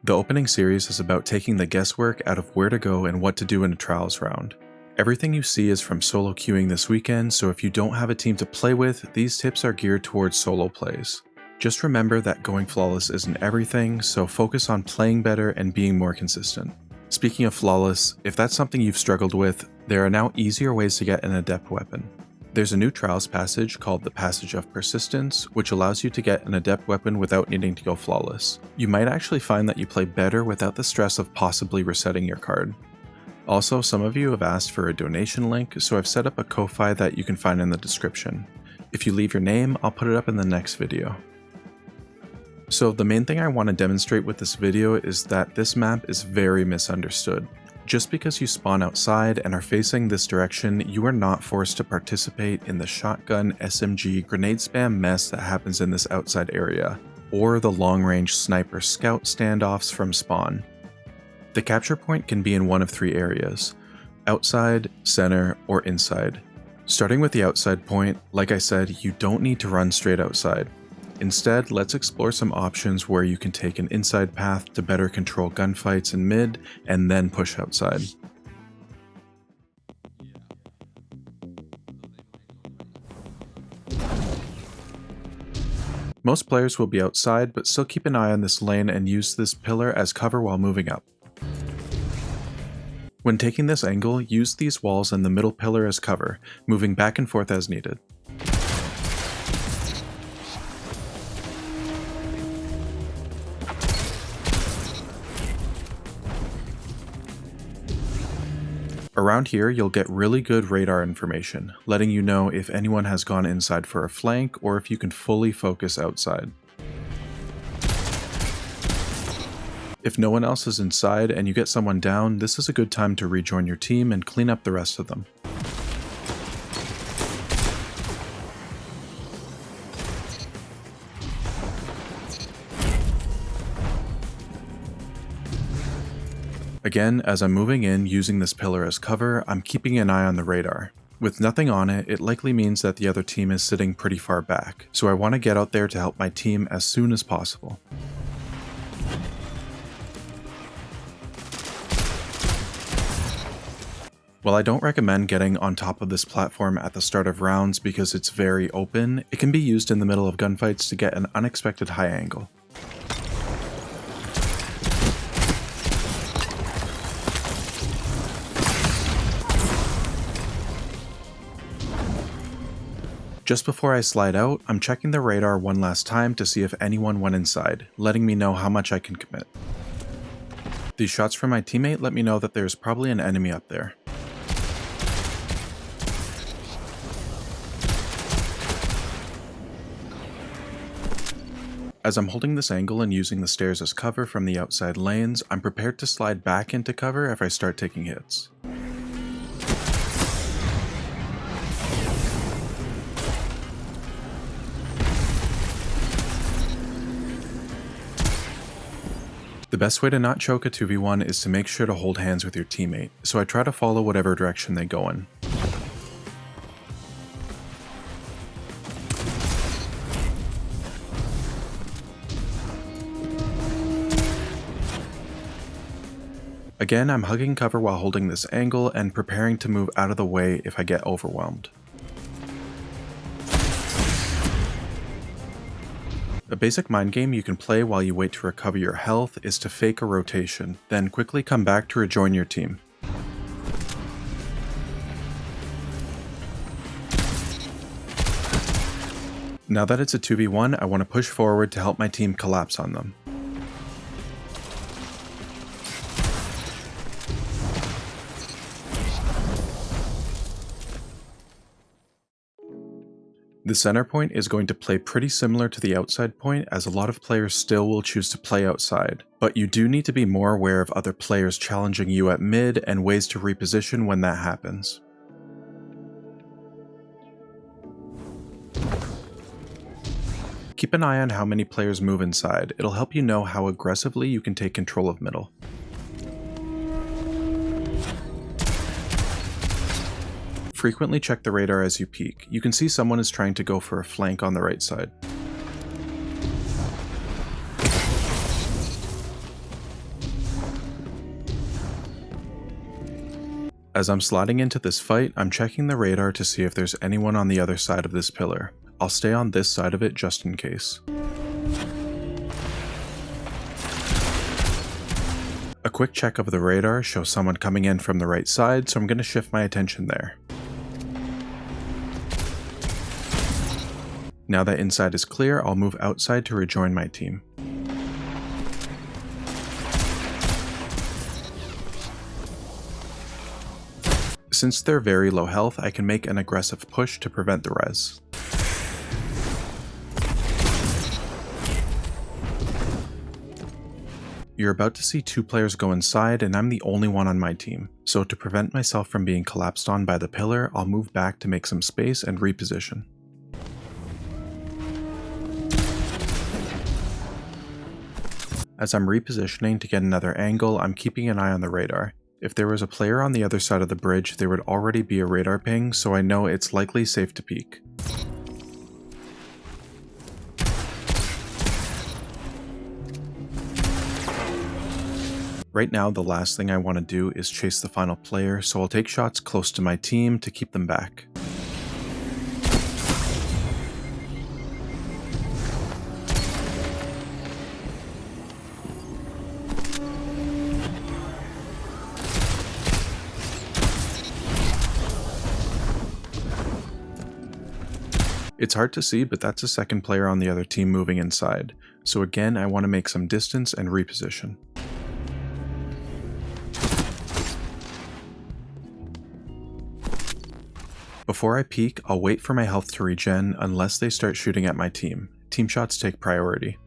The opening series is about taking the guesswork out of where to go and what to do in a trials round. Everything you see is from solo queuing this weekend, so if you don't have a team to play with, these tips are geared towards solo plays. Just remember that going flawless isn't everything, so focus on playing better and being more consistent. Speaking of flawless, if that's something you've struggled with, there are now easier ways to get an adept weapon. There's a new trials passage called the Passage of Persistence, which allows you to get an adept weapon without needing to go flawless. You might actually find that you play better without the stress of possibly resetting your card. Also, some of you have asked for a donation link, so I've set up a Ko-Fi that you can find in the description. If you leave your name, I'll put it up in the next video. So the main thing I want to demonstrate with this video is that this map is very misunderstood. Just because you spawn outside and are facing this direction, you are not forced to participate in the shotgun, SMG, grenade spam mess that happens in this outside area, or the long-range sniper scout standoffs from spawn. The capture point can be in one of three areas: outside, center, or inside. Starting with the outside point, like I said, you don't need to run straight outside. Instead, let's explore some options where you can take an inside path to better control gunfights in mid, and then push outside. Most players will be outside, but still keep an eye on this lane and use this pillar as cover while moving up. When taking this angle, use these walls and the middle pillar as cover, moving back and forth as needed. Around here, you'll get really good radar information, letting you know if anyone has gone inside for a flank or if you can fully focus outside. If no one else is inside and you get someone down, this is a good time to rejoin your team and clean up the rest of them. Again, as I'm moving in using this pillar as cover, I'm keeping an eye on the radar. With nothing on it, it likely means that the other team is sitting pretty far back, so I want to get out there to help my team as soon as possible. While I don't recommend getting on top of this platform at the start of rounds because it's very open, it can be used in the middle of gunfights to get an unexpected high angle. Just before I slide out, I'm checking the radar one last time to see if anyone went inside, letting me know how much I can commit. These shots from my teammate let me know that there's probably an enemy up there. As I'm holding this angle and using the stairs as cover from the outside lanes, I'm prepared to slide back into cover if I start taking hits. The best way to not choke a 2v1 is to make sure to hold hands with your teammate, so I try to follow whatever direction they go in. Again, I'm hugging cover while holding this angle and preparing to move out of the way if I get overwhelmed. A basic mind game you can play while you wait to recover your health is to fake a rotation, then quickly come back to rejoin your team. Now that it's a 2v1, I want to push forward to help my team collapse on them. The center point is going to play pretty similar to the outside point, as a lot of players still will choose to play outside, but you do need to be more aware of other players challenging you at mid and ways to reposition when that happens. Keep an eye on how many players move inside, it'll help you know how aggressively you can take control of middle. Frequently check the radar as you peek. You can see someone is trying to go for a flank on the right side. As I'm sliding into this fight, I'm checking the radar to see if there's anyone on the other side of this pillar. I'll stay on this side of it just in case. A quick check of the radar shows someone coming in from the right side, so I'm going to shift my attention there. Now that inside is clear, I'll move outside to rejoin my team. Since they're very low health, I can make an aggressive push to prevent the res. You're about to see two players go inside, and I'm the only one on my team. So to prevent myself from being collapsed on by the pillar, I'll move back to make some space and reposition. As I'm repositioning to get another angle, I'm keeping an eye on the radar. If there was a player on the other side of the bridge, there would already be a radar ping, so I know it's likely safe to peek. Right now, the last thing I want to do is chase the final player, so I'll take shots close to my team to keep them back. It's hard to see, but that's a second player on the other team moving inside, so again I want to make some distance and reposition. Before I peek, I'll wait for my health to regen unless they start shooting at my team. Team shots take priority.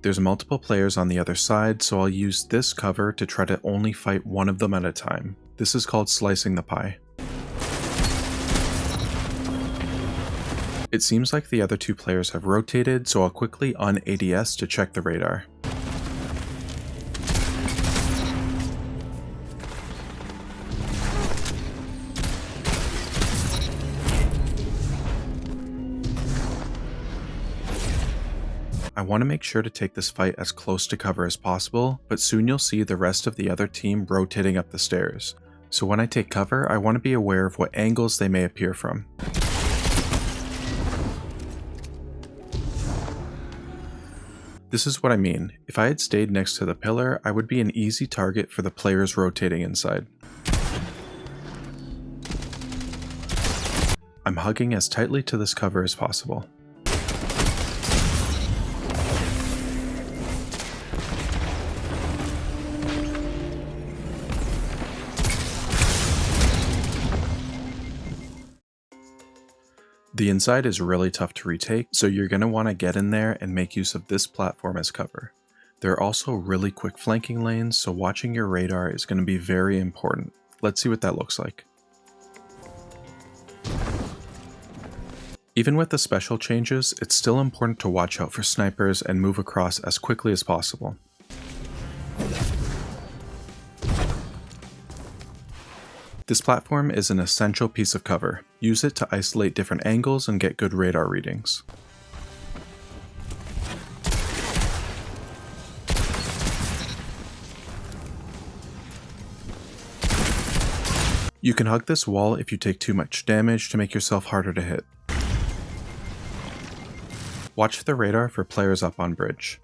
There's multiple players on the other side, so I'll use this cover to try to only fight one of them at a time. This is called slicing the pie. It seems like the other two players have rotated, so I'll quickly un-ADS to check the radar. I want to make sure to take this fight as close to cover as possible, but soon you'll see the rest of the other team rotating up the stairs. So when I take cover, I want to be aware of what angles they may appear from. This is what I mean. If I had stayed next to the pillar, I would be an easy target for the players rotating inside. I'm hugging as tightly to this cover as possible. The inside is really tough to retake, so you're going to want to get in there and make use of this platform as cover. There are also really quick flanking lanes, so watching your radar is going to be very important. Let's see what that looks like. Even with the special changes, it's still important to watch out for snipers and move across as quickly as possible. This platform is an essential piece of cover. Use it to isolate different angles and get good radar readings. You can hug this wall if you take too much damage to make yourself harder to hit. Watch the radar for players up on bridge.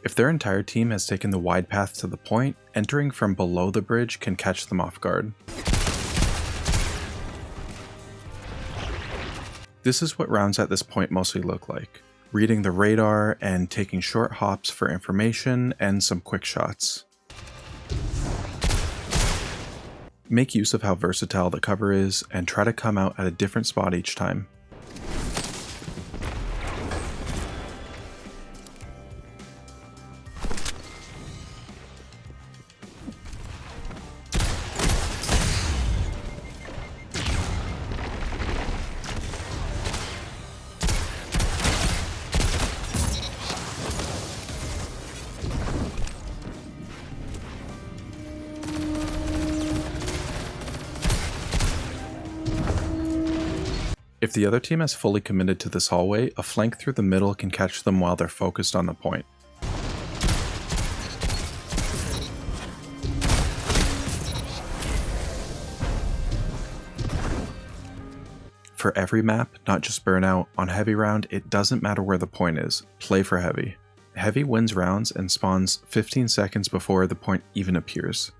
If their entire team has taken the wide path to the point, entering from below the bridge can catch them off guard. This is what rounds at this point mostly look like. Reading the radar and taking short hops for information and some quick shots. Make use of how versatile the cover is and try to come out at a different spot each time. If the other team has fully committed to this hallway, a flank through the middle can catch them while they're focused on the point. For every map, not just Burnout, on Heavy Round, it doesn't matter where the point is, play for Heavy. Heavy wins rounds and spawns 15 seconds before the point even appears.